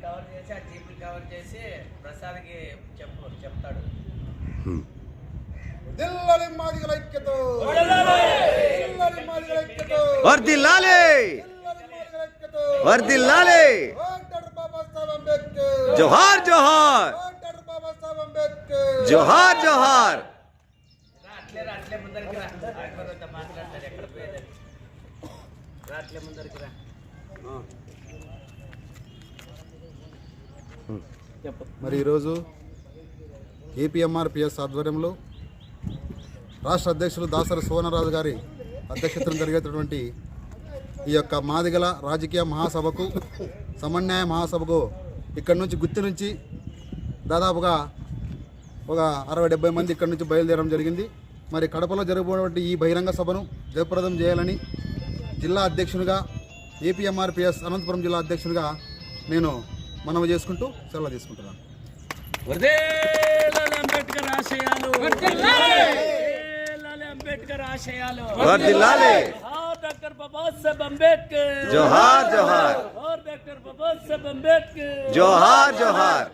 Cover చేసి ఆ జీపులు cover చేసి ప్రసాద్కి చెప్తాడు. దిల్లాలి మాదిగల ఐక్యత, దిల్లాలి మాదిగల ఐక్యత, వర్ధిల్లాలి వర్ధిల్లాలి. డాక్టర్ బాబాసాహెబ్ అంబేద్కర్ జోహార్ జోహార్, డాక్టర్ బాబాసాహెబ్ అంబేద్కర్ జోహార్ జోహార్. అట్లే ముందరికి రా, ఆడిపోతా మాట్లాడతాడు ఎక్కడ పోయేదని. అట్లే ముందరికి రా. మరి ఈరోజు ఏపీఎంఆర్పిఎస్ ఆధ్వర్యంలో రాష్ట్ర అధ్యక్షులు దాసరి సోనరాజు గారి అధ్యక్షతన జరిగేటటువంటి ఈ యొక్క మాదిగల రాజకీయ మహాసభకు, సమన్వయ మహాసభకు ఇక్కడి నుంచి గుత్తి నుంచి దాదాపుగా ఒక 60-70 మంది ఇక్కడి నుంచి బయలుదేరడం జరిగింది. మరి కడపలో జరగబోయేటువంటి ఈ బహిరంగ సభను జయప్రదం చేయాలని జిల్లా అధ్యక్షునిగా, ఏపీఎంఆర్పిఎస్ అనంతపురం జిల్లా అధ్యక్షునిగా నేను మనవి చేసుకుంటూ సెలవు తీసుకుంటున్నాను. అంబేద్కర్ ఆశయాలు, అంబేద్కర్ ఆశయాలు, డాక్టర్ బాబాసాహెబ్ అంబేద్కర్ జోహార్ జోహార్, డాక్టర్ బాబాసాహెబ్ అంబేద్కర్ జోహార్ జోహార్.